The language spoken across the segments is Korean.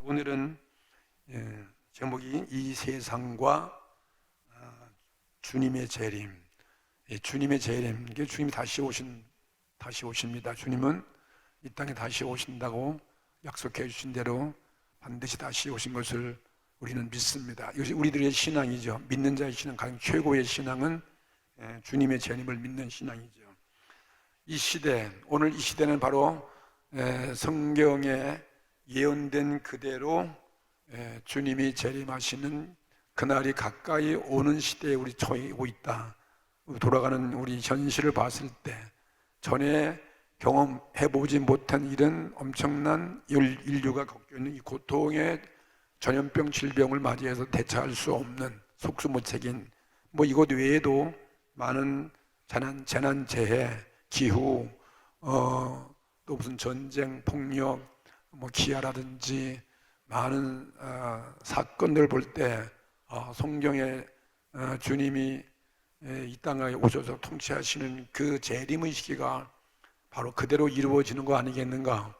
오늘은 제목이 이 세상과 주님의 재림. 주님의 재림, 이게 주님이 다시 오십니다. 주님은 이 땅에 다시 오신다고 약속해 주신 대로 반드시 다시 오신 것을 우리는 믿습니다. 이것이 우리들의 신앙이죠. 믿는 자의 신앙, 가장 최고의 신앙은 주님의 재림을 믿는 신앙이죠. 이 시대, 오늘 이 시대는 바로 성경에 예언된 그대로 주님이 재림하시는 그날이 가까이 오는 시대에 우리 처해 오고 있다. 돌아가는 우리 현실을 봤을 때 전에 경험해보지 못한 이런 엄청난 인류가 겪고 있는 이 고통의 전염병 질병을 맞이해서 대처할 수 없는 속수무책인 이것 외에도 많은 재난, 재해, 기후, 또 무슨 전쟁, 폭력, 기아라든지 많은 사건들 볼 때 성경에 주님이 이 땅에 오셔서 통치하시는 그 재림의 시기가 바로 그대로 이루어지는 거 아니겠는가?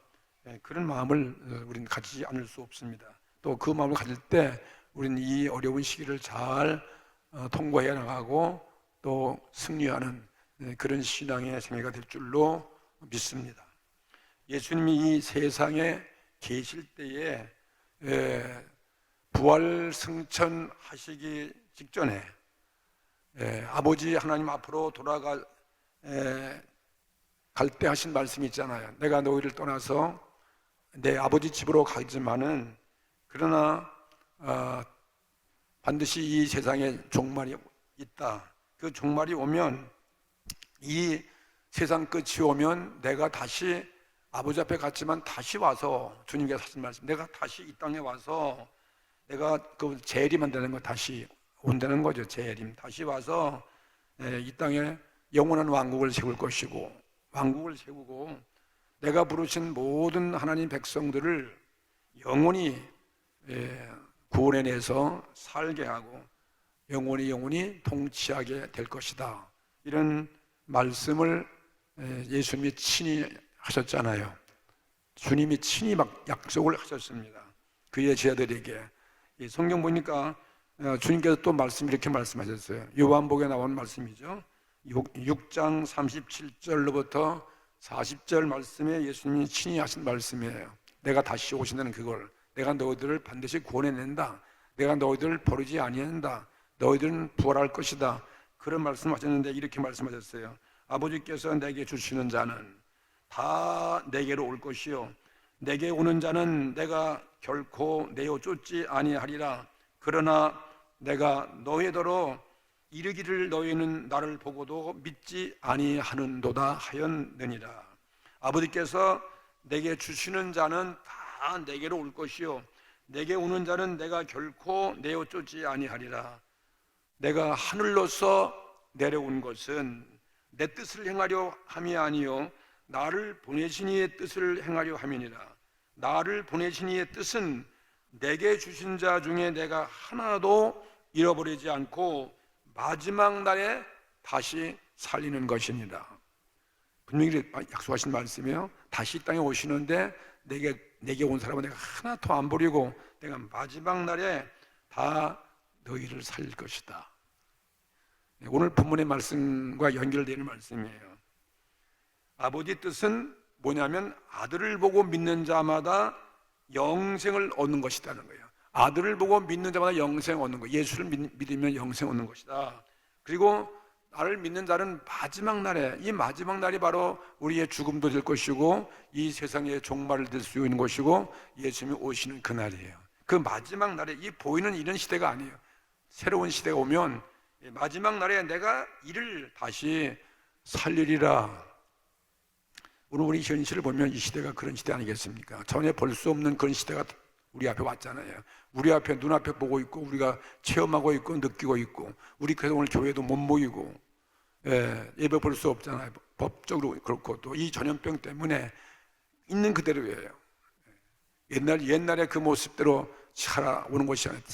그런 마음을 우리는 가지지 않을 수 없습니다. 또 그 마음을 가질 때 우리는 이 어려운 시기를 잘 통과해 나가고 또 승리하는 그런 신앙의 생애가 될 줄로 믿습니다. 예수님이 이 세상에 계실 때에 부활 승천하시기 직전에 아버지 하나님 앞으로 돌아갈 때 하신 말씀이 있잖아요. 내가 너희를 떠나서 내 아버지 집으로 가지만은 그러나 반드시 이 세상에 종말이 있다. 그 종말이 오면, 이 세상 끝이 오면 내가 다시 아버지 앞에 갔지만 다시 와서, 주님께서 하신 말씀, 내가 다시 이 땅에 와서 내가 그 재림한다는 거, 다시 온다는 거죠. 재림, 다시 와서 이 땅에 영원한 왕국을 세울 것이고, 왕국을 세우고 내가 부르신 모든 하나님 백성들을 영원히 구원해내서 살게 하고 영원히 통치하게 될 것이다. 이런 말씀을 예수님이 친히 하셨잖아요. 주님이 친히 막 약속을 하셨습니다. 그의 제자들에게. 성경 보니까 주님께서 또 이렇게 말씀하셨어요. 요한복음에 나온 말씀이죠. 6장 37절로부터 40절 말씀에 예수님이 친히 하신 말씀이에요. 내가 다시 오신다는 그걸, 내가 너희들을 반드시 구원해낸다, 내가 너희들을 버리지 아니한다, 너희들은 부활할 것이다. 그런 말씀하셨는데 이렇게 말씀하셨어요. 아버지께서 내게 주시는 자는 다 내게로 올 것이요, 내게 오는 자는 내가 결코 내어 쫓지 아니하리라. 그러나 내가 너희더러 이르기를 너희는 나를 보고도 믿지 아니하는도다 하였느니라. 아버지께서 내게 주시는 자는 다 내게로 올 것이요, 내게 오는 자는 내가 결코 내어 쫓지 아니하리라. 내가 하늘로서 내려온 것은 내 뜻을 행하려 함이 아니요 나를 보내신 이의 뜻을 행하려 함이니라. 나를 보내신 이의 뜻은 내게 주신 자 중에 내가 하나도 잃어버리지 않고 마지막 날에 다시 살리는 것이니라. 분명히 약속하신 말씀이에요. 다시 이 땅에 오시는데 내게 온 사람은 내가 하나도 안 버리고 내가 마지막 날에 다 너희를 살릴 것이다. 오늘 본문의 말씀과 연결되는 말씀이에요. 아버지 뜻은 뭐냐면 아들을 보고 믿는 자마다 영생을 얻는 것이라는 거예요. 아들을 보고 믿는 자마다 영생 얻는 거예요. 예수를 믿으면 영생 얻는 것이다. 그리고 나를 믿는 자는 마지막 날에, 이 마지막 날이 바로 우리의 죽음도 될 것이고 이 세상의 종말을 될 수 있는 것이고 예수님이 오시는 그날이에요. 그 마지막 날에, 이 보이는 이런 시대가 아니에요. 새로운 시대가 오면 마지막 날에 내가 이를 다시 살리리라. 오늘 우리 현실을 보면 이 시대가 그런 시대 아니겠습니까? 전에 볼 수 없는 그런 시대가 우리 앞에 왔잖아요. 우리 앞에, 눈앞에 보고 있고 우리가 체험하고 있고 느끼고 있고, 우리 그래서 오늘 교회도 못 모이고 예배 볼 수 없잖아요. 법적으로 그렇고 또 이 전염병 때문에 있는 그대로예요. 옛날에 그 모습대로 살아오는 것이 아니라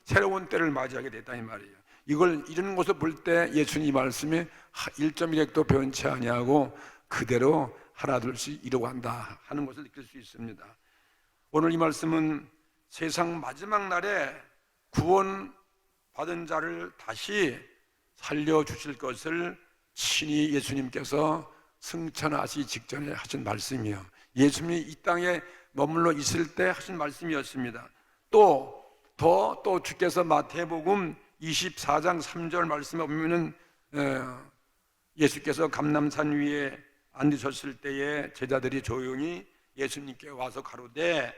새로운 때를 맞이하게 됐다 이 말이에요. 이런 모습 볼 때 예수님 말씀이 1.1핵도 변치 아니하고 그대로 하나둘씩 이루어간다 하는 것을 느낄 수 있습니다. 오늘 이 말씀은 세상 마지막 날에 구원받은 자를 다시 살려주실 것을 친히 예수님께서 승천하시기 직전에 하신 말씀이요, 예수님이 이 땅에 머물러 있을 때 하신 말씀이었습니다. 또 주께서 마태복음 24장 3절 말씀에 보면은 예수께서 감람산 위에 앉으셨을 때에 제자들이 조용히 예수님께 와서 가로되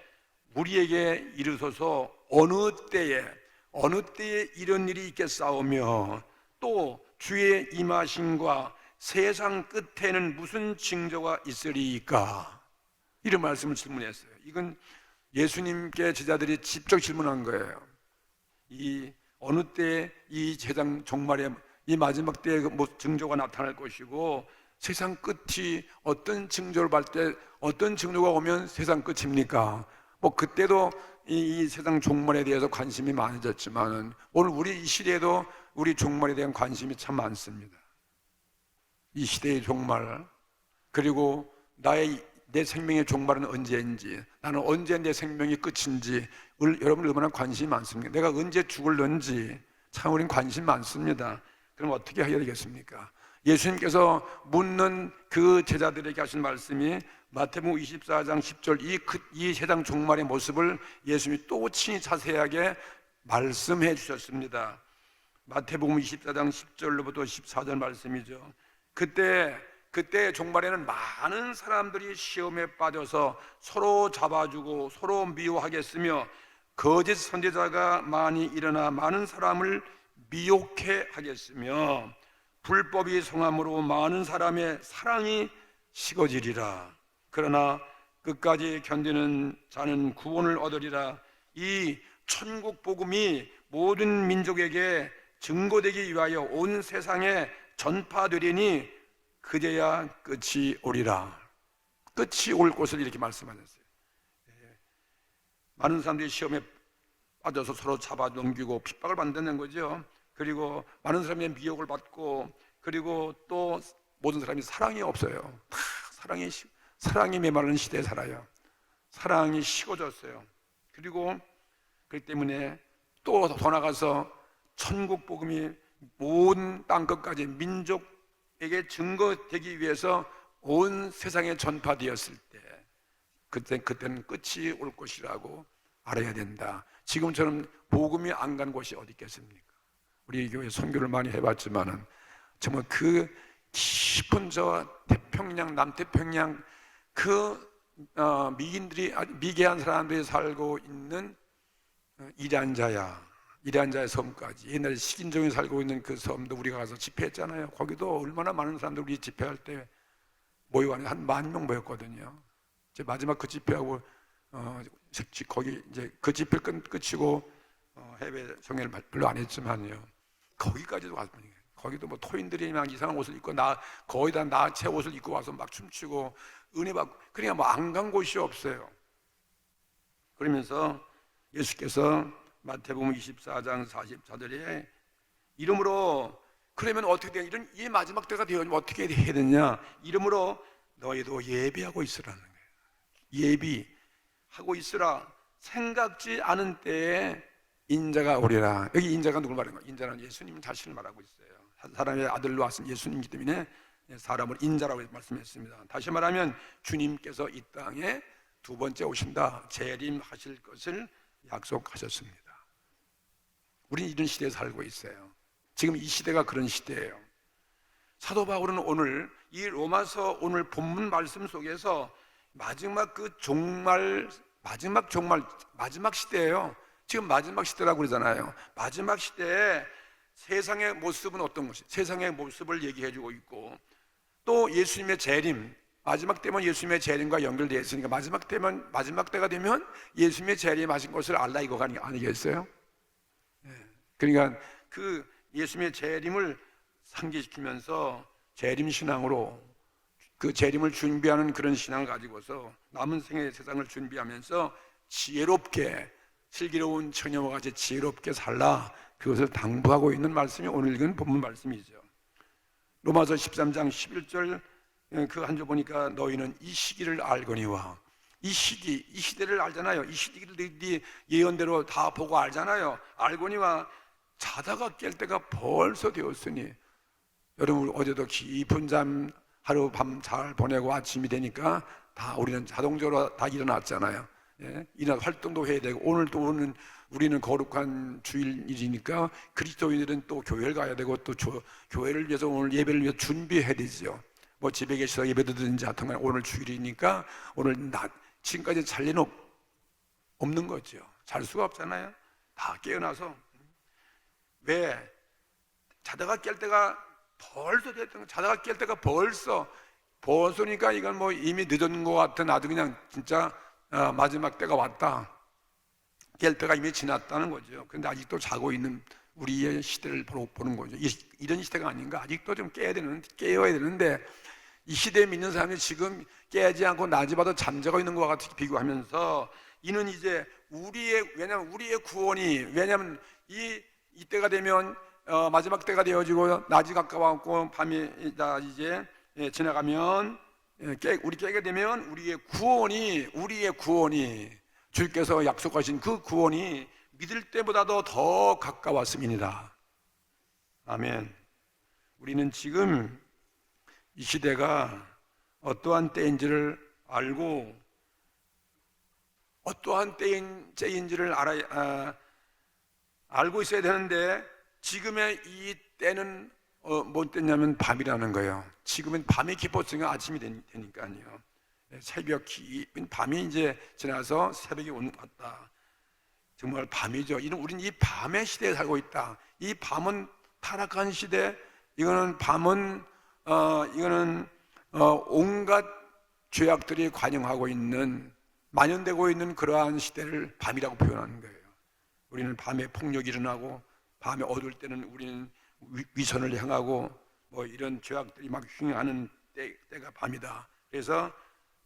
우리에게 이르소서 어느 때에 이런 일이 있겠사오며 또 주의 임하심과 세상 끝에는 무슨 징조가 있으리이까? 이런 말씀을 질문했어요. 이건 예수님께 제자들이 직접 질문한 거예요. 이 어느 때에 이 세상 종말에 이 마지막 때에 뭐 징조가 나타날 것이고 세상 끝이 어떤 징조를 볼 때 어떤 징조가 오면 세상 끝입니까? 뭐 그때도 이 세상 종말에 대해서 관심이 많아졌지만 오늘 우리 이 시대에도 우리 종말에 대한 관심이 참 많습니다. 이 시대의 종말, 그리고 내 생명의 종말은 언제인지, 나는 언제 내 생명이 끝인지 여러분 얼마나 관심이 많습니까? 내가 언제 죽을는지 참 우린 관심 많습니다. 그럼 어떻게 해야 되겠습니까? 예수님께서 묻는 그 제자들에게 하신 말씀이 마태복음 24장 10절 이 세상 종말의 모습을 예수님이 또 친히 자세하게 말씀해 주셨습니다. 마태복음 24장 10절로부터 14절 말씀이죠. 그때 종말에는 많은 사람들이 시험에 빠져서 서로 잡아주고 서로 미워하겠으며 거짓 선지자가 많이 일어나 많은 사람을 미혹해 하겠으며 불법이 성함으로 많은 사람의 사랑이 식어지리라. 그러나 끝까지 견디는 자는 구원을 얻으리라. 이 천국 복음이 모든 민족에게 증거되기 위하여 온 세상에 전파되리니 그제야 끝이 오리라. 끝이 올 것을 이렇게 말씀하셨어요. 많은 사람들이 시험에 빠져서 서로 잡아넘기고 핍박을 받는 거죠. 그리고 많은 사람이 미혹을 받고, 그리고 또 모든 사람이 사랑이 없어요. 다 사랑이 메마른 시대에 살아요. 사랑이 식어졌어요. 그리고 그렇기 때문에 또 더 나가서 천국 복음이 모든 땅 끝까지 민족에게 증거되기 위해서 온 세상에 전파되었을 때 그때는 끝이 올 것이라고 알아야 된다. 지금처럼 복음이 안 간 곳이 어디 있겠습니까? 우리 교회 선교를 많이 해봤지만은 정말 그 깊은 저 태평양, 남태평양 미인들이, 미개한 사람들이 살고 있는 이란자의 섬까지, 옛날에 식인종이 살고 있는 그 섬도 우리가 가서 집회했잖아요. 거기도 얼마나 많은 사람들이 우리 집회할 때 모여가는 한 10,000명 모였거든요. 이제 마지막 그 집회하고 거기 이제 그 집회 끝이고 해외 성회를 별로 안 했지만요. 거기까지도 왔거든요. 거기도 뭐 토인들이 막 이상한 옷을 입고 거의 다 나체 옷을 입고 와서 막 춤추고 은혜 받고, 그러니까 뭐 안 간 곳이 없어요. 그러면서 예수께서 마태복음 24장 44절에 이름으로, 그러면 어떻게 되냐, 이 마지막 때가 되면 어떻게 해야 되냐, 이름으로 너희도 예비하고 있으라는 거예요. 예비하고 있으라. 생각지 않은 때에 인자가 오리라. 여기 인자가 누굴 말하는 거예요? 인자는 예수님 자신을 말하고 있어요. 사람의 아들로 왔은 예수님이기 때문에 사람을 인자라고 말씀했습니다. 다시 말하면 주님께서 이 땅에 두 번째 오신다, 재림하실 것을 약속하셨습니다. 우리는 이런 시대에 살고 있어요. 지금 이 시대가 그런 시대예요. 사도 바울은 오늘 이 로마서 오늘 본문 말씀 속에서 마지막 시대예요. 지금 마지막 시대라고 그러잖아요. 마지막 시대에 세상의 모습은 어떤 것이, 세상의 모습을 얘기해주고 있고, 또 예수님의 재림, 마지막 때면 예수님의 재림과 연결되어 있으니까 마지막 때가 되면 예수님의 재림하신 것을 알라 이거가 아니겠어요? 그러니까 그 예수님의 재림을 상기시키면서 재림 신앙으로, 그 재림을 준비하는 그런 신앙을 가지고서 남은 생의 세상을 준비하면서 지혜롭게, 슬기로운 처녀와 같이 지혜롭게 살라, 그것을 당부하고 있는 말씀이 오늘 읽은 본문 말씀이죠. 로마서 13장 11절 그 한 절 보니까 너희는 이 시기를 알거니와 이 시대를 알잖아요. 이 시대를 예언대로 다 보고 알잖아요. 알고니와 자다가 깰 때가 벌써 되었으니, 여러분 어제도 깊은 잠 하루 밤 잘 보내고 아침이 되니까 다 우리는 자동적으로 다 일어났잖아요. 예? 일어나 활동도 해야 되고, 오늘 또 우리는 거룩한 주일이니까 그리스도인들은 또 교회를 가야 되고, 또 교회를 위해서 오늘 예배를 위해서 준비해야 되죠. 뭐 집에 계셔서 예배 드든지 하여튼 오늘 주일이니까 오늘 지금까지 잘 리는 없는 거죠. 잘 수가 없잖아요. 다 깨어나서. 왜? 자다가 깰 때가 벌써 됐던, 자다가 깰 때가 벌써니까 이건 뭐 이미 늦은 것 같아. 나도 그냥 진짜 마지막 때가 왔다, 깰 때가 이미 지났다는 거죠. 그런데 아직도 자고 있는 우리의 시대를 보는 거죠. 이런 시대가 아닌가. 아직도 좀 깨어야 되는데, 이 시대에 믿는 사람이 지금 깨지 않고 낮이 봐도 잠자고 있는 것과 같이 비교하면서, 이는 이제 왜냐면 우리의 구원이, 왜냐면 이때가 되면 마지막 때가 되어지고 낮이 가까워갖고 밤이 이제 지나가면 우리 깨게 되면 우리의 구원이 주께서 약속하신 그 구원이 믿을 때보다도 더 가까웠음이니라. 아멘. 우리는 지금 이 시대가 어떠한 때인지를 알고, 어떠한 때인지를 알고 있어야 되는데, 지금의 이 때는 뭔 때냐면 밤이라는 거예요. 지금은 밤이 깊었으니까 아침이 되니까요. 새벽 깊은 밤이 이제 지나서 새벽이 오는 것 같다. 정말 밤이죠. 우리는 이 밤의 시대에 살고 있다. 이 밤은 타락한 시대. 이거는 온갖 죄악들이 관영하고 있는, 만연되고 있는 그러한 시대를 밤이라고 표현하는 거예요. 우리는 밤에 폭력이 일어나고, 밤에 어두울 때는 우리는 위선을 향하고 뭐 이런 죄악들이 막 흉하는 때가 밤이다. 그래서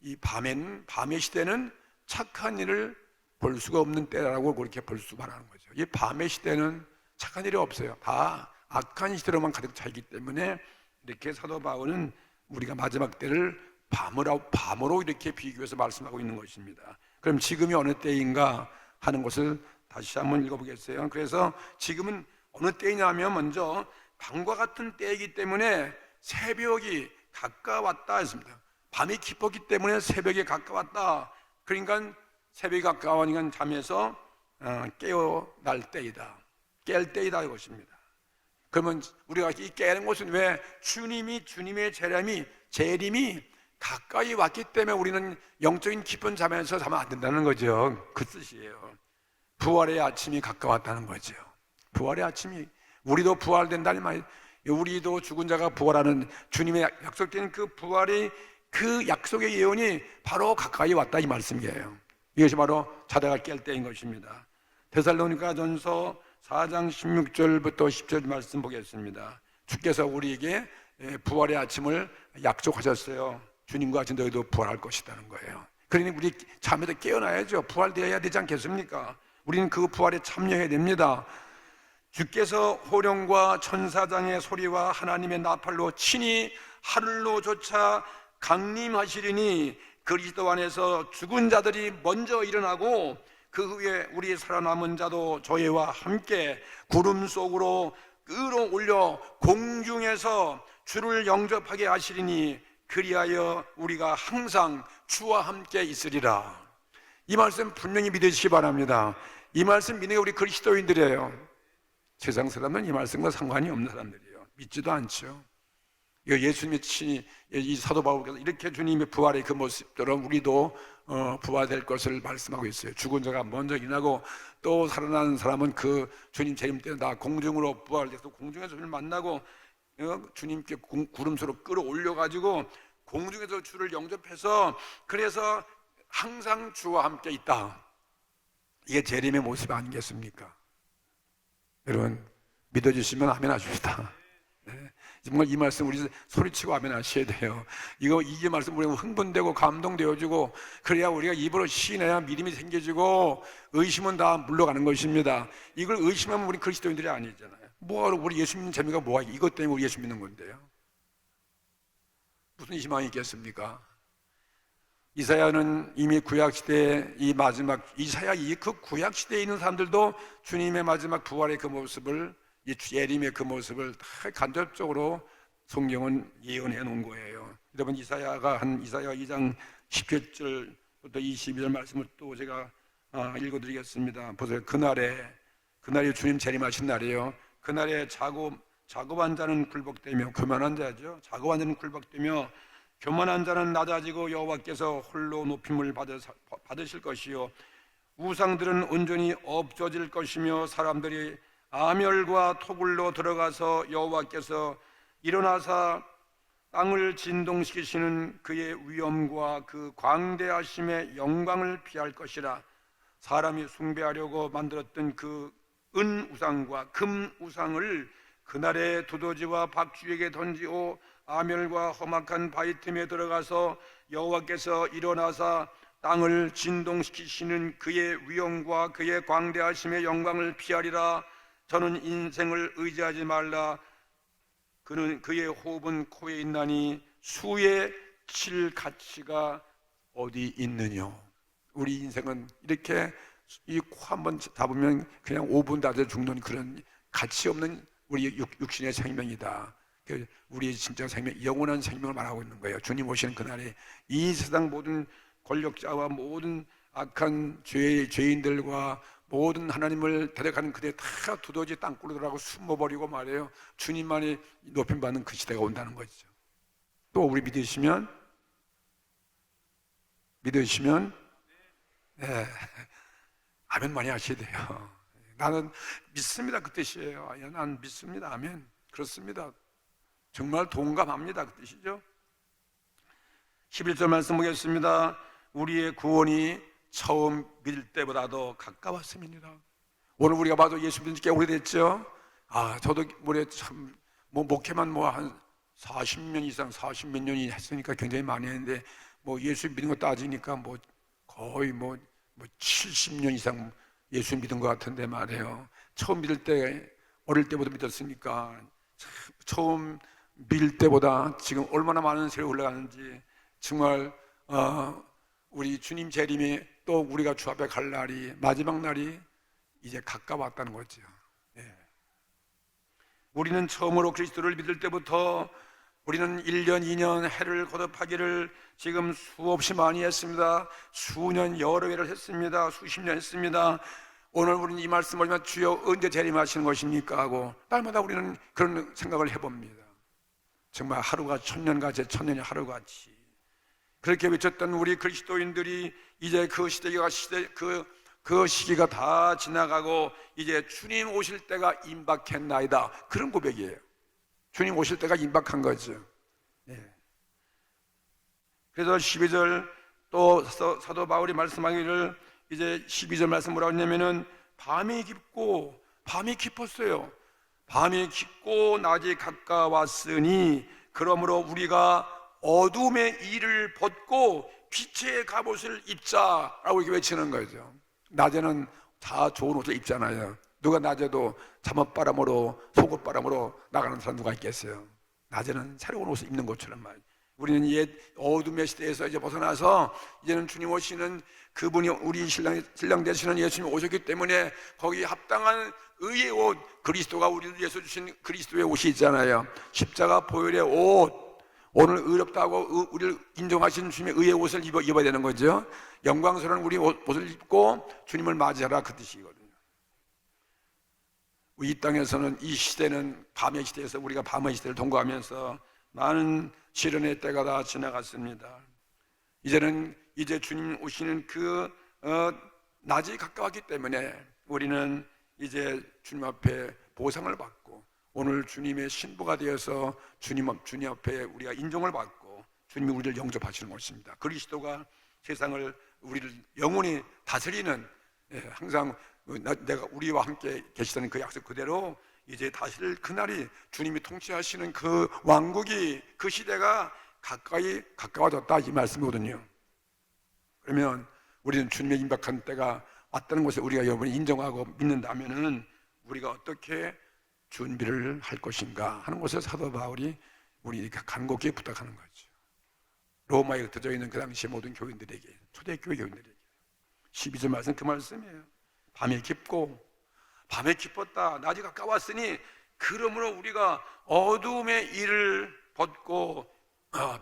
이 밤의 시대는 착한 일을 볼 수가 없는 때라고 그렇게 볼 수만 하는 거죠. 이 밤의 시대는 착한 일이 없어요. 다 악한 시대로만 가득 차 있기 때문에, 이렇게 사도 바울은 우리가 마지막 때를 밤으로 이렇게 비교해서 말씀하고 있는 것입니다. 그럼 지금이 어느 때인가 하는 것을 다시 한번 읽어보겠어요. 그래서 지금은 어느 때이냐면, 먼저 밤과 같은 때이기 때문에 새벽이 가까웠다 했습니다. 밤이 깊었기 때문에 새벽이 가까웠다. 그러니까 새벽이 가까우니까 잠에서 깨어날 때이다, 깰 때이다 이것입니다. 그러면 우리가 이 깨는 것은 왜? 주님의 재림이 가까이 왔기 때문에 우리는 영적인 깊은 잠에서 자면 안 된다는 거죠. 그 뜻이에요. 부활의 아침이 가까웠다는 거죠. 부활의 아침이, 우리도 부활된다는 말이에요. 우리도 죽은 자가 부활하는 주님의 약속된 그 부활이, 그 약속의 예언이 바로 가까이 왔다 이 말씀이에요. 이것이 바로 자다가 깰 때인 것입니다. 데살로니가전서 4장 16절부터 10절 말씀 보겠습니다. 주께서 우리에게 부활의 아침을 약속하셨어요. 주님과 같이 너희도 부활할 것이라는 거예요. 그러니 우리 잠에서 깨어나야죠. 부활되어야 되지 않겠습니까? 우리는 그 부활에 참여해야 됩니다. 주께서 호령과 천사장의 소리와 하나님의 나팔로 친히 하늘로조차 강림하시리니, 그리스도 안에서 죽은 자들이 먼저 일어나고, 그 후에 우리 살아남은 자도 저희와 함께 구름 속으로 끌어올려 공중에서 주를 영접하게 하시리니, 그리하여 우리가 항상 주와 함께 있으리라. 이 말씀 분명히 믿으시기 바랍니다. 이 말씀 믿는 게 우리 그리스도인들이에요. 세상 사람은 이 말씀과 상관이 없는 사람들이에요. 믿지도 않죠. 예수님이 친히, 이 사도 바울께서 이렇게 주님의 부활의 그 모습처럼 우리도 부활될 것을 말씀하고 있어요. 죽은 자가 먼저 일어나고, 또 살아나는 사람은 그 주님 재림 때는 다 공중으로 부활돼서 공중에서 주를 만나고, 주님께 구름수로 끌어올려가지고 공중에서 주를 영접해서, 그래서 항상 주와 함께 있다. 이게 재림의 모습 아니겠습니까? 여러분 믿어주시면 아멘 하십시다. 네. 정말 이 말씀 우리 소리치고 아멘 하셔야 돼요. 이 말씀 우리가 흥분되고 감동되어지고, 그래야 우리가 입으로 시인해야 믿음이 생겨지고 의심은 다 물러가는 것입니다. 이걸 의심하면 우리 그리스도인들이 아니잖아요. 뭐하러 우리 예수 믿는 재미가 뭐가, 이것 때문에 우리 예수 믿는 건데요. 무슨 희망이 있겠습니까? 이사야는 이미 구약시대에 이 마지막 이사야 그 구약시대에 있는 사람들도 주님의 마지막 부활의 그 모습을, 이 예림의 그 모습을 다 간접적으로 성경은 예언해 놓은 거예요. 여러분, 이사야 2장 17절부터 22절 말씀을 또 제가 읽어드리겠습니다. 보세요. 그날이 주님 재림하신 날이에요. 그날에 작업한 자는 굴복되며, 교만한 자죠. 작업한 자는 굴복되며 교만한 자는 낮아지고 여호와께서 홀로 높임을 받으실 것이요, 우상들은 온전히 없어질 것이며, 사람들이 아멸과 토굴로 들어가서 여호와께서 일어나사 땅을 진동시키시는 그의 위엄과 그 광대하심의 영광을 피할 것이라. 사람이 숭배하려고 만들었던 그 은우상과 금우상을 그날에 두더지와 박쥐에게 던지고 아멸과 험악한 바위 틈에 들어가서 여호와께서 일어나사 땅을 진동시키시는 그의 위엄과 그의 광대하심의 영광을 피하리라. 저는 인생을 의지하지 말라. 그의 호흡은 코에 있나니 수에 칠 가치가 어디 있느냐. 우리 인생은 이렇게 이 코 한번 잡으면 그냥 5분 다져 죽는 그런 가치 없는 우리 육신의 생명이다. 우리의 진짜 생명, 영원한 생명을 말하고 있는 거예요. 주님 오시는 그날에 이 세상 모든 권력자와 모든 악한 죄인들과 모든 하나님을 데려가는 그대 다 두더지 땅굴로 들어가고 숨어버리고 말이에요. 주님만이 높임받는 그 시대가 온다는 거죠. 또 우리 믿으시면 네, 아멘 많이 하셔야 돼요. 나는 믿습니다, 그 뜻이에요. 난 믿습니다, 아멘. 그렇습니다. 정말 동감합니다, 그 뜻이죠. 11절 말씀 보겠습니다. 우리의 구원이 처음 믿을 때보다도 가까웠습니다. 오늘 우리가 봐도 예수 믿은 지 꽤 오래됐죠. 저도 목회만 한 40년 이상, 40몇 년이 했으니까 굉장히 많이 했는데, 예수 믿는 거 따지니까 거의 70년 이상 예수 믿은 것 같은데 말이에요. 처음 믿을 때, 어릴 때부터 믿었으니까 처음 믿을 때보다 지금 얼마나 많은 세월이 흘러가는지, 정말 우리 주님 재림이 또 우리가 주 앞에 갈 날이, 마지막 날이 이제 가까웠다는 거죠. 우리는 처음으로 그리스도를 믿을 때부터 우리는 1년, 2년 해를 거듭하기를 지금 수없이 많이 했습니다. 수년 여러 회를 했습니다. 수십 년 했습니다. 오늘 우리는 이 말씀을 보면 주여 언제 재림하시는 것입니까 하고 날마다 우리는 그런 생각을 해봅니다. 정말 하루가 천년같이, 천년이 하루같이 그렇게 외쳤던 우리 그리스도인들이 이제 그 시기가 다 지나가고 이제 주님 오실 때가 임박했나이다, 그런 고백이에요. 주님 오실 때가 임박한 거죠. 그래서 12절 또 사도 바울이 말씀하기를, 이제 12절 말씀 뭐라고 했냐면은 밤이 깊었어요. 밤이 깊고 낮이 가까웠으니 그러므로 우리가 어둠의 일을 벗고 빛의 갑옷을 입자라고 이렇게 외치는 거죠. 낮에는 다 좋은 옷을 입잖아요. 누가 낮에도 잠옷바람으로 속옷바람으로 나가는 사람 누가 있겠어요? 낮에는 새로운 옷을 입는 것처럼 말이에요. 우리는 옛 어둠의 시대에서 이제 벗어나서 이제는 주님 오시는 그분이 우리 신랑 되시는 예수님이 오셨기 때문에 거기에 합당한 의의 옷, 그리스도가 우리를 위해서 주신 그리스도의 옷이 있잖아요. 십자가 보혈의 옷, 오늘 의롭다고 우리를 인정하신 주님의 의의 옷을 입어야 되는 거죠. 영광스러운 우리 옷을 입고 주님을 맞이하라, 그 뜻이거든요. 이 땅에서는 이 시대는 밤의 시대에서 우리가 밤의 시대를 통과하면서 많은 시련의 때가 다 지나갔습니다. 이제 주님 오시는 낮이 가까웠기 때문에 우리는 이제 주님 앞에 보상을 받고 오늘 주님의 신부가 되어서 주님 앞에 우리가 인정을 받고 주님이 우리를 영접하시는 것입니다. 그리스도가 세상을, 우리를 영원히 다스리는, 항상 내가 우리와 함께 계시다는 그 약속 그대로 이제 다시 그날이 주님이 통치하시는 그 왕국이, 그 시대가 가까워졌다, 이 말씀이거든요. 그러면 우리는 주님의 임박한 때가 왔다는 것을 우리가 여러분이 인정하고 믿는다면은 우리가 어떻게 준비를 할 것인가 하는 것을 사도 바울이 우리에게 간곡히 부탁하는 거죠. 로마에 흩어져 있는 그 당시의 모든 교인들에게, 초대교회 교인들에게 12절 말씀 그 말씀이에요. 밤에 깊고 밤에 깊었다 낮이 가까웠으니 그러므로 우리가 어두움의 일을 벗고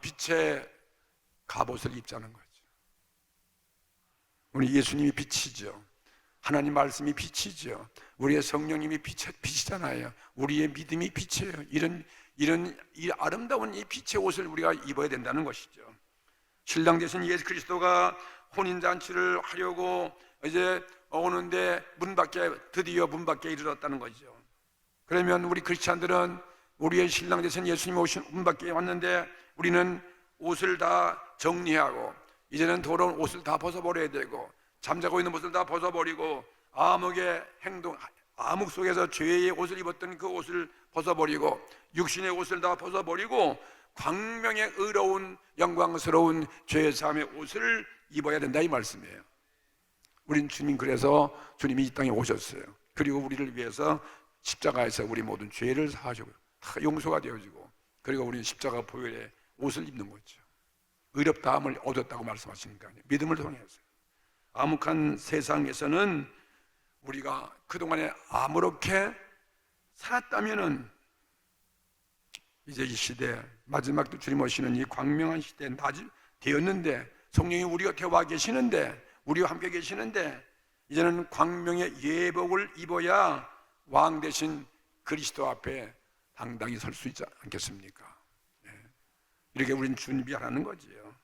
빛의 갑옷을 입자는 거죠. 우리 예수님이 빛이죠. 하나님 말씀이 빛이죠. 우리의 성령님이 빛이잖아요. 우리의 믿음이 빛이에요. 이 아름다운 이 빛의 옷을 우리가 입어야 된다는 것이죠. 신랑 되신 예수 그리스도가 혼인잔치를 하려고 이제 오는데 드디어 문 밖에 이르렀다는 거죠. 그러면 우리 크리스찬들은 우리의 신랑 되신 예수님이 오신 문 밖에 왔는데 우리는 옷을 다 정리하고 이제는 더러운 옷을 다 벗어버려야 되고 잠자고 있는 옷을 다 벗어버리고 암흑 속에서 죄의 옷을 입었던 그 옷을 벗어버리고 육신의 옷을 다 벗어버리고 광명의 의로운 영광스러운 죄의 사함의 옷을 입어야 된다 이 말씀이에요. 우린 그래서 주님이 이 땅에 오셨어요. 그리고 우리를 위해서 십자가에서 우리 모든 죄를 사하시고 다 용서가 되어지고 그리고 우리는 십자가 보혈의 옷을 입는 거죠. 의롭다함을 얻었다고 말씀하시니까요. 믿음을 통해서 암흑한 세상에서는 우리가 그동안에 아무렇게 살았다면은 이제 이 시대 마지막도 주님 오시는 이 광명한 시대에 낮이 되었는데 성령이 우리 곁에 와 계시는데 우리와 함께 계시는데 이제는 광명의 예복을 입어야 왕 대신 그리스도 앞에 당당히 설 수 있지 않겠습니까? 이렇게 우리는 준비하라는 거지요.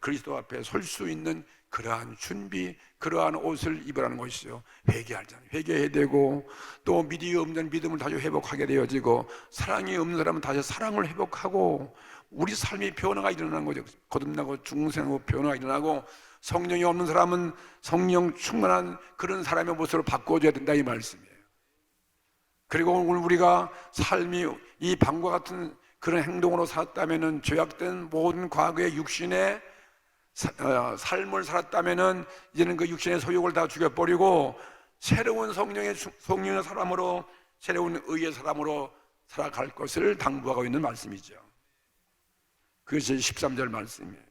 그리스도 앞에 설 수 있는 그러한 준비, 그러한 옷을 입으라는 것이죠. 회개하잖아요. 회개해야 되고 또 믿음이 없는 믿음을 다시 회복하게 되어지고 사랑이 없는 사람은 다시 사랑을 회복하고 우리 삶의 변화가 일어나는 거죠. 거듭나고 중생하고 변화가 일어나고 성령이 없는 사람은 성령 충만한 그런 사람의 모습으로 바꿔줘야 된다 이 말씀이에요. 그리고 오늘 우리가 삶이 이 방과 같은 그런 행동으로 살았다면은 죄악된 모든 과거의 육신의 삶을 살았다면은 이제는 그 육신의 소욕을 다 죽여버리고 새로운 성령의 사람으로 새로운 의의 사람으로 살아갈 것을 당부하고 있는 말씀이죠. 그것이 13절 말씀이에요.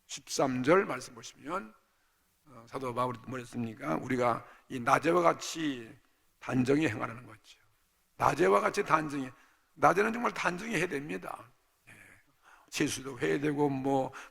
13절 말씀 보시면 사도 바울이 뭐랬습니까? 우리가 이 낮에와 같이 단정히 행하라는 거죠. 낮에와 같이 단정히, 낮에는 정말 단정히 해야 됩니다. 세수도 해야 되고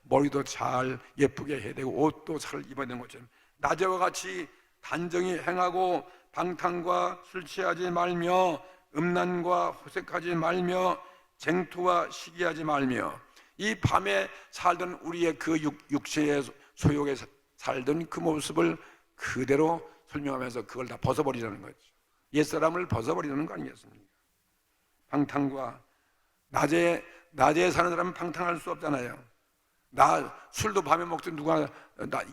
머리도 잘 예쁘게 해야 되고 옷도 잘 입어야 되는 것처럼 낮에와 같이 단정히 행하고 방탕과 술 취하지 말며 음란과 호색하지 말며 쟁투와 시기하지 말며 이 밤에 살던 우리의 그 육체의 소욕에 살던 그 모습을 그대로 설명하면서 그걸 다 벗어버리라는 거죠. 옛사람을 벗어버리라는 거 아니겠습니까? 방탕과 낮에 사는 사람은 방탕할 수 없잖아요. 술도 밤에 먹지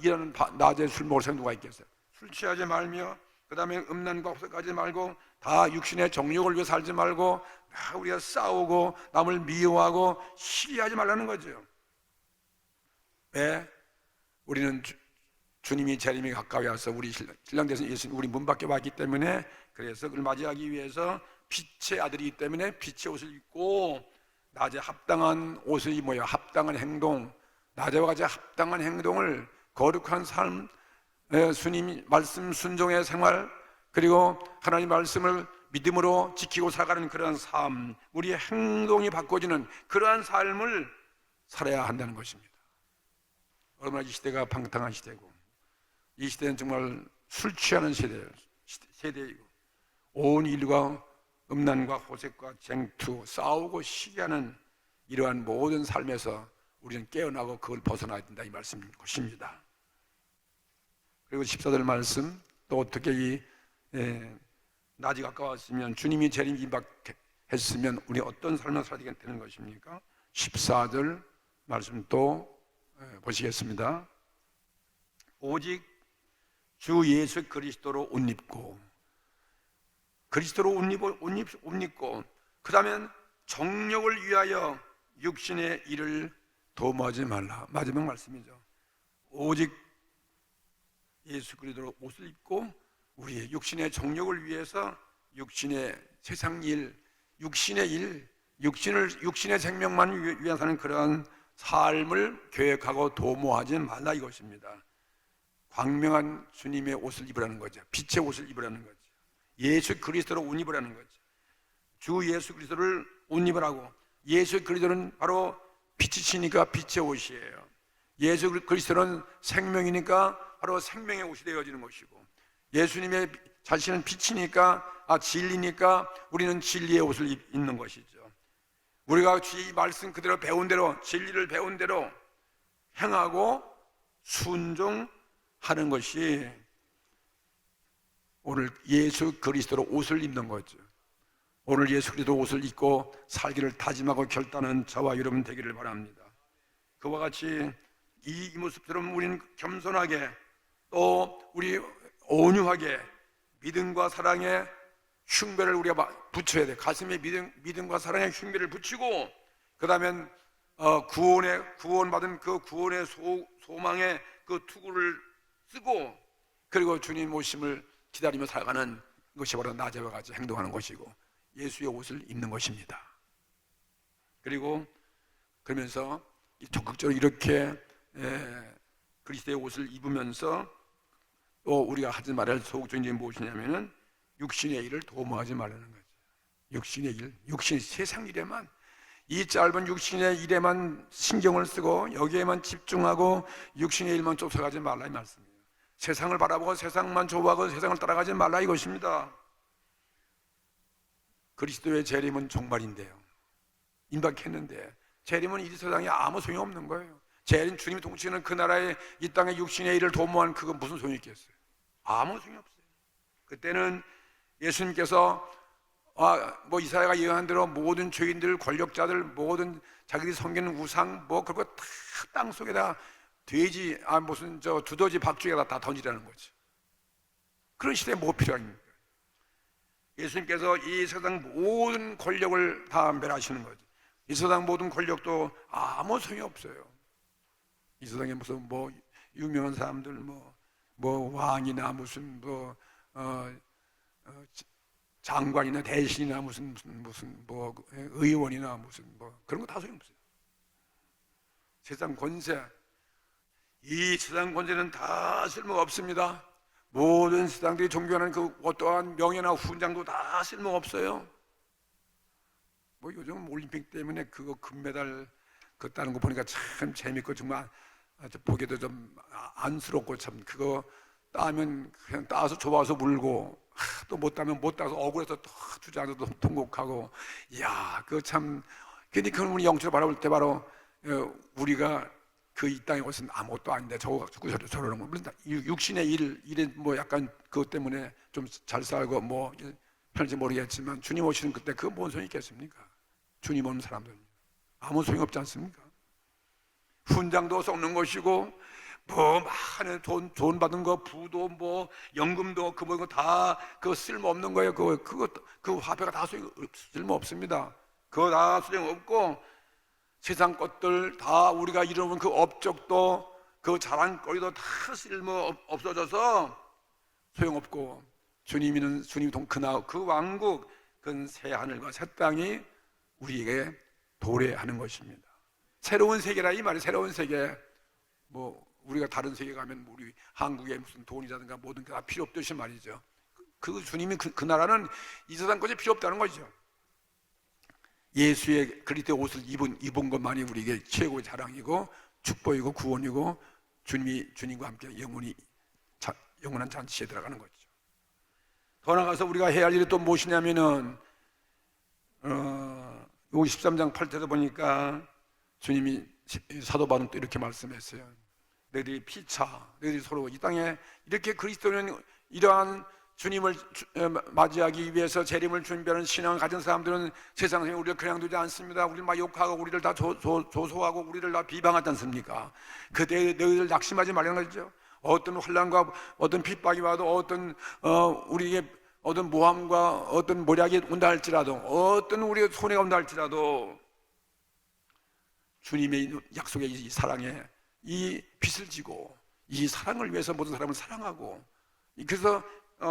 이런 낮에 술 먹을 사람 누가 있겠어요? 술 취하지 말며 그 다음에 음란과 호색하지 말고 다 육신의 정욕을 위해 살지 말고 다 우리가 싸우고 남을 미워하고 시기하지 말라는 거죠. 왜? 우리는 주님이 재림이 가까이 와서 우리 신랑 되신 예수님 우리 문 밖에 왔기 때문에 그래서 그를 맞이하기 위해서 빛의 아들이기 때문에 빛의 옷을 입고 낮에 합당한 옷을 입어야 합당한 행동, 낮에와 같이 합당한 행동을 거룩한 삶, 주님 말씀 순종의 생활 그리고 하나님 말씀을 믿음으로 지키고 살아가는 그러한 삶, 우리의 행동이 바꿔지는 그러한 삶을 살아야 한다는 것입니다. 얼마나 이 시대가 방탕한 시대고 이 시대는 정말 술 취하는 세대이고 온 인류가 음란과 호색과 쟁투, 싸우고 시기하는 이러한 모든 삶에서 우리는 깨어나고 그걸 벗어나야 된다 이 말씀인 것입니다. 그리고 14절 말씀 또 어떻게 낮이 가까웠으면 주님이 재림 임박했으면 우리 어떤 삶을 살아야 되는 것입니까? 14절 말씀 또 보시겠습니다. 오직 주 예수 그리스도로 옷 입고 그리스도로 옷 입고 그 다음에 정욕을 위하여 육신의 일을 도모하지 말라. 마지막 말씀이죠. 오직 예수 그리스도로 옷을 입고 우리의 육신의 정욕을 위해서 육신의 세상 일, 육신의 생명만 위해 사는 그러한 삶을 계획하고 도모하지 말라 이것입니다. 광명한 주님의 옷을 입으라는 거죠. 빛의 옷을 입으라는 거죠. 예수 그리스도로 옷 입으라는 거죠. 주 예수 그리스도를 옷 입으라고. 예수 그리스도는 바로 빛이시니까 빛의 옷이에요. 예수 그리스도는 생명이니까 바로 생명의 옷이 되어지는 것이고, 예수님의 자신은 빛이니까 진리니까 우리는 진리의 옷을 입는 것이죠. 우리가 이 말씀 그대로 배운 대로, 진리를 배운 대로 행하고 순종하는 것이 오늘 예수 그리스도로 옷을 입는 거죠. 오늘 예수 그리스도 옷을 입고 살기를 다짐하고 결단하는 저와 여러분 되기를 바랍니다. 그와 같이 이 모습처럼 우리는 겸손하게, 또 우리 온유하게 믿음과 사랑의 흉배를 우리가 붙여야 돼. 가슴에 믿음과 사랑의 흉배를 붙이고, 그 다음에 구원받은 그 구원의 소망의 그 투구를 쓰고, 그리고 주님 오심을 기다리며 살아가는 것이 바로 낮에와 같이 행동하는 것이고 예수의 옷을 입는 것입니다. 그리고 그러면서 적극적으로 이렇게 그리스도의 옷을 입으면서 또 우리가 하지 말아야 할 소극적인 일이 무엇이냐면은 육신의 일을 도모하지 말라는 거죠. 육신의 일, 육신의 세상 일에만, 이 짧은 육신의 일에만 신경을 쓰고 여기에만 집중하고 육신의 일만 쫓아가지 말라 이 말씀이에요. 세상을 바라보고 세상만 좋아하고 세상을 따라가지 말라 이것입니다. 그리스도의 재림은 종말인데요, 임박했는데 재림은 이 세상에 아무 소용이 없는 거예요. 재림, 주님이 통치하는 그 나라의 이 땅의 육신의 일을 도모하는 그건 무슨 소용이 있겠어요? 아무 소용이 없어요. 그때는 예수님께서 이사야가 예언한 대로 모든 죄인들, 권력자들, 모든 자기들이 섬기는 우상 그런 거 다 땅 속에다 돼지 무슨 두더지 박쥐에다 다 던지라는 거죠. 그런 시대에 뭐 필요합니까? 예수님께서 이 세상 모든 권력을 다 멸하시는 거죠. 이 세상 모든 권력도 아무 소용이 없어요. 이 세상에 무슨 유명한 사람들 왕이나 무슨 장관이나 대신이나 무슨 의원이나 무슨 그런 거 다 소용없어요. 세상 권세, 이 세상 권세는 다 쓸모가 없습니다. 모든 세상들이 존경하는 그 어떠한 명예나 훈장도 다 쓸모가 없어요. 요즘 올림픽 때문에 그거 금메달 따는 거 보니까 참 재밌고 정말 보기도 좀 안쓰럽고, 참 그거 따면 그냥 따서 좋아서 울고, 또 못 따면 못 따서 억울해서 또 주저앉아서 통곡하고, 이야 그거 참. 근데 그건 우리 영적으로 바라볼 때 바로 우리가 이 땅에 것은 아무것도 아닌데 저러는 거. 물론 육신의 일에 약간 그것 때문에 좀 잘 살고 편할지 모르겠지만 주님 오시는 그때 그거 뭔 소용이 있겠습니까? 주님 오는 사람들은 아무 소용이 없지 않습니까? 훈장도 썩는 것이고 많은 돈 받은 거, 부도 연금도 그거 다 그거 쓸모 없는 거예요. 그 화폐가 다 쓸모 없습니다. 그거 다 소용 없고, 세상 것들 다 우리가 이루는 그 업적도 그 자랑거리도 다 쓸모 없어져서 소용없고, 주님 그 왕국, 그 새 하늘과 새 땅이 우리에게 도래하는 것입니다. 새로운 세계라 이 말이. 새로운 세계. 우리가 다른 세계 가면 우리 한국에 무슨 돈이라든가 모든 게 다 필요 없듯이 말이죠. 그 주님이 그 나라는 이 세상 것이 필요 없다는 거죠. 예수의 그리스도의 옷을 입은 것만이 우리에게 최고의 자랑이고 축복이고 구원이고, 주님과 함께 영원한 잔치에 들어가는 거죠. 더 나아가서 우리가 해야 할 일이 또 무엇이냐면은 13장 8절에 보니까 주님이 사도 바울은 또 이렇게 말씀했어요. 너희들이 너희들이 서로 이 땅에 이렇게 그리스도는 이러한 주님을 맞이하기 위해서 재림을 준비하는 신앙을 가진 사람들은 세상에 우리를 그냥 두지 않습니다. 우리를 막 욕하고 우리를 다 조소하고 우리를 다 비방하지 않습니까? 그때 너희들 낙심하지 말라는 거죠. 어떤 환난과 어떤 핍박이 와도, 우리에게 어떤 모함과 어떤 모략이 온다 할지라도, 어떤 우리의 손해가 온다 할지라도 주님의 약속의 이 사랑에 이 빚을 지고 이 사랑을 위해서 모든 사람을 사랑하고, 그래서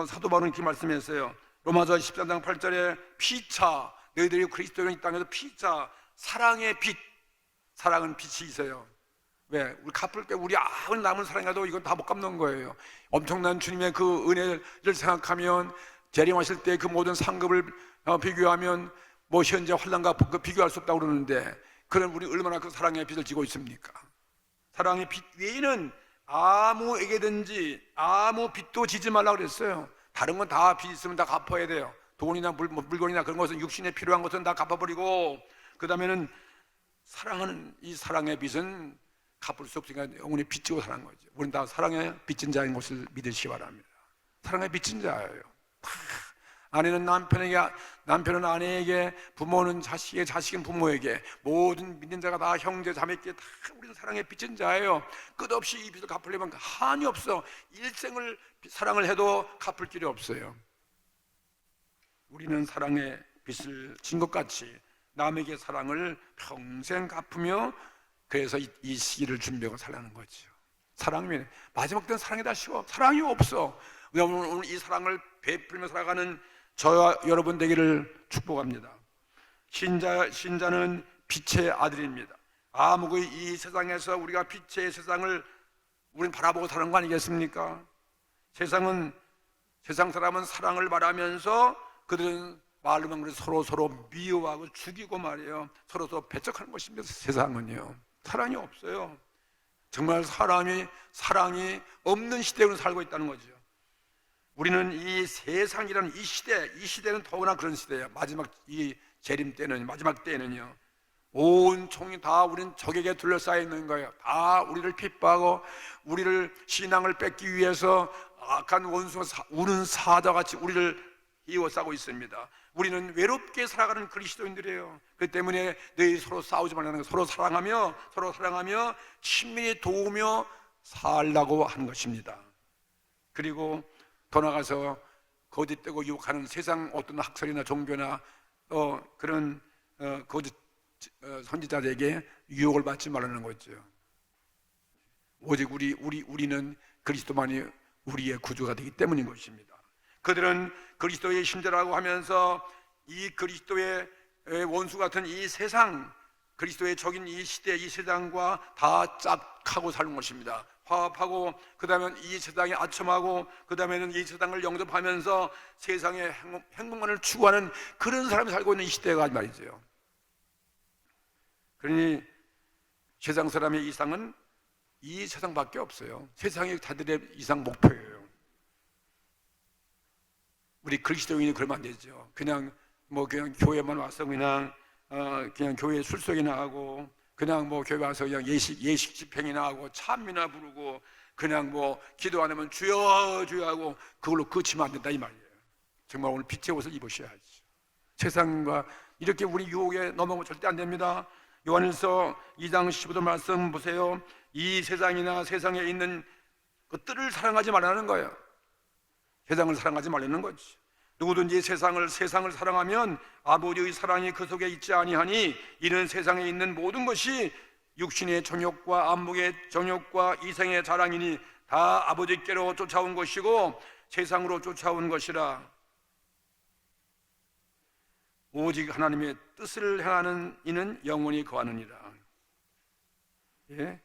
사도 바울은 이렇게 말씀했어요. 로마서 13장 8절에 피차, 너희들이 그리스도인 이 땅에서 피차, 사랑의 빛, 사랑은 빛이 있어요. 왜? 우리 갚을 때 우리 아무리 남은 사랑이라도 이건 다 못 갚는 거예요. 엄청난 주님의 그 은혜를 생각하면, 재림하실 때 그 모든 상급을 비교하면 뭐 현재 환난과 비교할 수 없다고 그러는데, 그럼 우리 얼마나 그 사랑의 빛을 지고 있습니까? 사랑의 빛 외에는 아무에게든지 아무 빚도 지지 말라고 그랬어요. 다른 건 다 빚 있으면 다 갚아야 돼요. 돈이나 물건이나 그런 것은, 육신에 필요한 것은 다 갚아버리고, 그 다음에는 사랑하는 이 사랑의 빛은 갚을 수 없으니까 영원히 빚지고 사는 거죠. 우리는 다 사랑의 빚진 자인 것을 믿으시기 바랍니다. 사랑의 빚진 자예요. 아내는 남편에게, 남편은 아내에게, 부모는 자식에게, 자식은 부모에게, 모든 믿는 자가 다 형제 자매께 다 우리는 사랑의 빚진 자예요. 끝없이 이 빚을 갚으려면 한이 없어. 일생을 사랑을 해도 갚을 길이 없어요. 우리는 사랑의 빚을 진 것 같이 남에게 사랑을 평생 갚으며, 그래서 이 시기를 준비하고 살라는 거죠. 사랑이면 마지막 때는 사랑이 쉬워. 사랑이 없어. 오늘 이 사랑을 베풀며 살아가는 저와 여러분 되기를 축복합니다. 신자는 빛의 아들입니다. 이 세상에서 우리가 빛의 세상을 우리는 바라보고 사는 거 아니겠습니까? 세상 사람은 사랑을 말하면서 그들은 말로만 서로 미워하고 죽이고 말이에요. 서로 배척하는 것입니다. 세상은요, 사랑이 없어요. 정말 사랑이 없는 시대로 살고 있다는 거죠. 우리는 이 세상이라는 이 시대는 더구나 그런 시대예요. 마지막 이 재림 때는, 마지막 때는요, 온 총이 다 우리는 적에게 둘러싸여 있는 거예요. 다 우리를 핍박하고 우리를 신앙을 뺏기 위해서 악한 원수가 우는 사자같이 우리를 이어싸고 있습니다. 우리는 외롭게 살아가는 그리스도인들이에요. 그렇기 때문에 너희 서로 싸우지 말라는 거, 서로 사랑하며 친밀히 도우며 살라고 하는 것입니다. 그리고 더 나가서 거짓되고 유혹하는 세상 어떤 학설이나 종교나 그런 거짓 선지자들에게 유혹을 받지 말라는 거죠. 오직 우리는 그리스도만이 우리의 구주가 되기 때문인 것입니다. 그들은 그리스도의 신자라고 하면서 이 그리스도의 원수 같은 이 세상, 그리스도의 적인 이 시대, 이 세상과 다 짝하고 사는 것입니다. 화합하고, 그 다음에 이 세상에 아첨하고, 그 다음에는 이 세상을 영접하면서 세상의 행복만을 추구하는 그런 사람이 살고 있는 이 시대가 말이죠. 그러니 세상 사람의 이상은 이 세상밖에 없어요. 세상이 다들의 이상 목표예요. 우리 그리스도인이 그러면 안 되죠. 그냥 교회만 와서 그냥 교회 술석이나 하고, 그냥 교회 와서 그냥 예식 집행이나 하고, 찬미나 부르고, 그냥 기도 안 하면 주여 주여 하고 그걸로 그치면 안 된다 이 말이에요. 정말 오늘 빛의 옷을 입으셔야죠. 세상과 이렇게 우리 유혹에 넘어가면 절대 안 됩니다. 요한일서 2장 15절 말씀 보세요. 이 세상이나 세상에 있는 것들을 사랑하지 말라는 거예요. 세상을 사랑하지 말라는 거지. 누구든지 세상을 사랑하면 아버지의 사랑이 그 속에 있지 아니하니, 이는 세상에 있는 모든 것이 육신의 정욕과 안목의 정욕과 이생의 자랑이니 다 아버지께로 쫓아온 것이고 세상으로 쫓아온 것이라. 오직 하나님의 뜻을 행하는 이는 영원히 거하느니라. 예?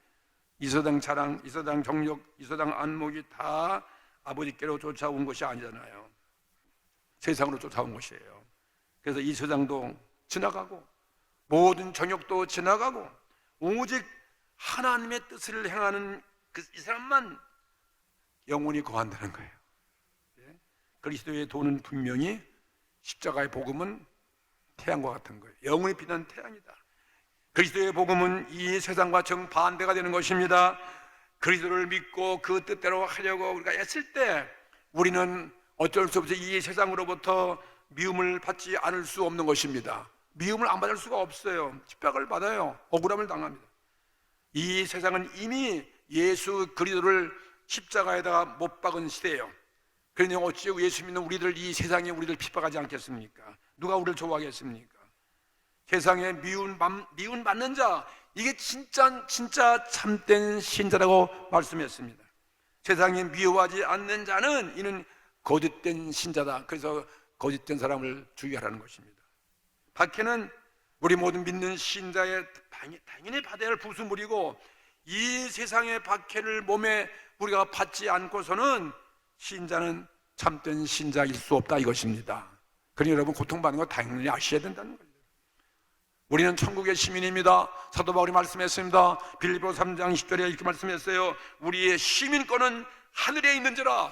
이 세상 자랑, 이 세상 정욕, 이 세상 안목이 다 아버지께로 쫓아온 것이 아니잖아요. 세상으로 쫓아온 것이에요. 그래서 이 세상도 지나가고 모든 정욕도 지나가고 오직 하나님의 뜻을 행하는 이 사람만 영원히 거한다는 거예요. 그리스도의 도는 분명히 십자가의 복음은 태양과 같은 거예요. 영원히 빛나는 태양이다. 그리스도의 복음은 이 세상과 정반대가 되는 것입니다. 그리스도를 믿고 그 뜻대로 하려고 우리가 했을 때 우리는 어쩔 수 없이 이 세상으로부터 미움을 받지 않을 수 없는 것입니다. 미움을 안 받을 수가 없어요. 핍박을 받아요. 억울함을 당합니다. 이 세상은 이미 예수 그리스도를 십자가에다가 못 박은 시대예요. 그러니 어찌 예수 믿는 우리들, 이 세상에 우리를 핍박하지 않겠습니까? 누가 우리를 좋아하겠습니까? 세상에 미움 받는 자, 이게 진짜 참된 신자라고 말씀했습니다. 세상에 미워하지 않는 자는 이는 거짓된 신자다. 그래서 거짓된 사람을 주의하라는 것입니다. 박해는 우리 모든 믿는 신자의 당연히 받아야 할 부수물이고, 이 세상의 박해를 몸에 우리가 받지 않고서는 신자는 참된 신자일 수 없다 이것입니다. 그러니 여러분, 고통받는 거 당연히 아셔야 된다는 거예요. 우리는 천국의 시민입니다. 사도 바울이 말씀했습니다. 빌립보서 3장 10절에 이렇게 말씀했어요. 우리의 시민권은 하늘에 있는지라.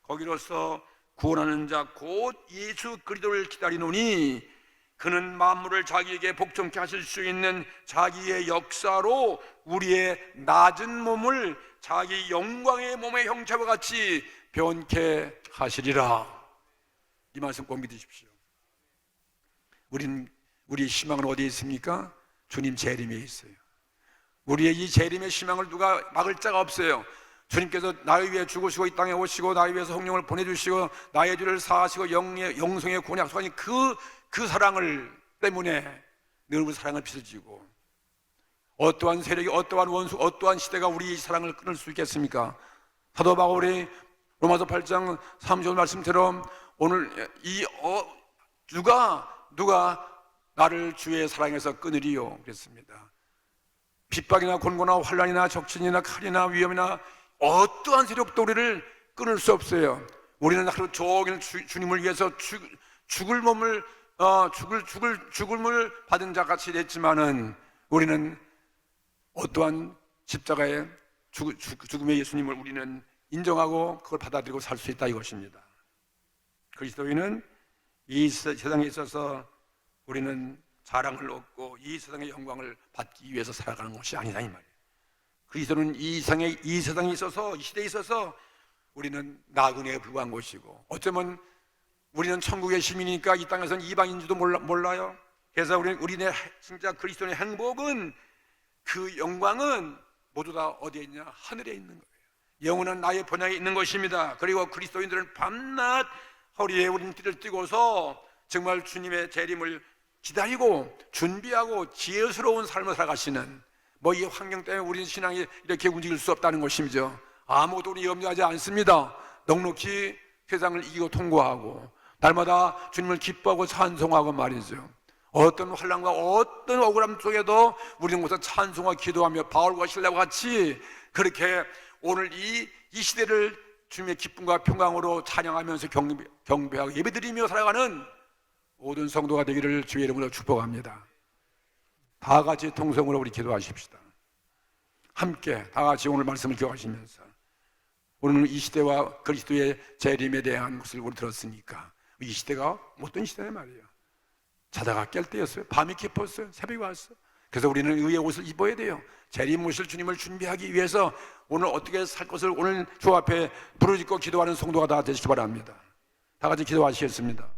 거기로서 구원하는 자 곧 예수 그리스도를 기다리노니 그는 만물을 자기에게 복종케 하실 수 있는 자기의 역사로 우리의 낮은 몸을 자기 영광의 몸의 형체와 같이 변케 하시리라. 이 말씀 꼭 믿으십시오. 우리의 희망은 어디에 있습니까? 주님 재림에 있어요. 우리의 이 재림의 희망을 누가 막을 자가 없어요. 주님께서 나를 위해 죽으시고 이 땅에 오시고 나를 위해서 성령을 보내주시고 나의 죄를 사하시고 영성의 구원을 약속하니 그 사랑을 때문에 늘 우리 사랑을 빚어지고, 어떠한 세력이, 어떠한 원수, 어떠한 시대가 우리 사랑을 끊을 수 있겠습니까? 사도 바울이 로마서 8장 30절 말씀처럼 오늘 누가 나를 주의 사랑에서 끊으리요 그랬습니다. 핍박이나 곤고나 환난이나 적진이나 칼이나 위험이나 어떠한 세력도 우리를 끊을 수 없어요. 우리는 하루 종일 주님을 위해서 죽음을 받은 자 같이 됐지만은 우리는 어떠한 십자가의 죽음의 예수님을 우리는 인정하고 그걸 받아들이고 살 수 있다 이것입니다. 그리스도인은 이 세상에 있어서 우리는 자랑을 얻고 이 세상의 영광을 받기 위해서 살아가는 것이 아니다 이 말이에요. 그리스도는 이 세상에 있어서, 이 시대에 있어서 우리는 나그네에 불과한 것이고, 어쩌면 우리는 천국의 시민이니까 이 땅에서는 이방인지도 몰라요. 그래서 우리네 진짜 그리스도의 행복은, 그 영광은 모두 다 어디에 있냐? 하늘에 있는 거예요. 영원한 나의 번영에 있는 것입니다. 그리고 그리스도인들은 밤낮 허리에 우린 띠를 띠고서 정말 주님의 재림을 기다리고 준비하고 지혜스러운 삶을 살아가시는, 이 환경 때문에 우리 신앙이 이렇게 움직일 수 없다는 것이죠. 아무것도 우리 염려하지 않습니다. 넉넉히 세상을 이기고 통과하고 날마다 주님을 기뻐하고 찬송하고 말이죠. 어떤 환난과 어떤 억울함 속에도 우리는 곳에서 찬송하고 기도하며 바울과 실라와 같이 그렇게 오늘 이 시대를 주님의 기쁨과 평강으로 찬양하면서 경배하고 예배드리며 살아가는 모든 성도가 되기를 주의 이름으로 축복합니다. 다 같이 통성으로 우리 기도하십시다. 함께 다 같이 오늘 말씀을 기억하시면서, 오늘 이 시대와 그리스도의 재림에 대한 것을 우리 들었으니까, 이 시대가 어떤 시대냐 말이에요. 자다가 깰 때였어요. 밤이 깊었어요. 새벽이 왔어요. 그래서 우리는 의의 옷을 입어야 돼요. 재림 오실 주님을 준비하기 위해서 오늘 어떻게 살 것을 오늘 주 앞에 부르짖고 기도하는 성도가 다 되시기 바랍니다. 다 같이 기도하시겠습니다.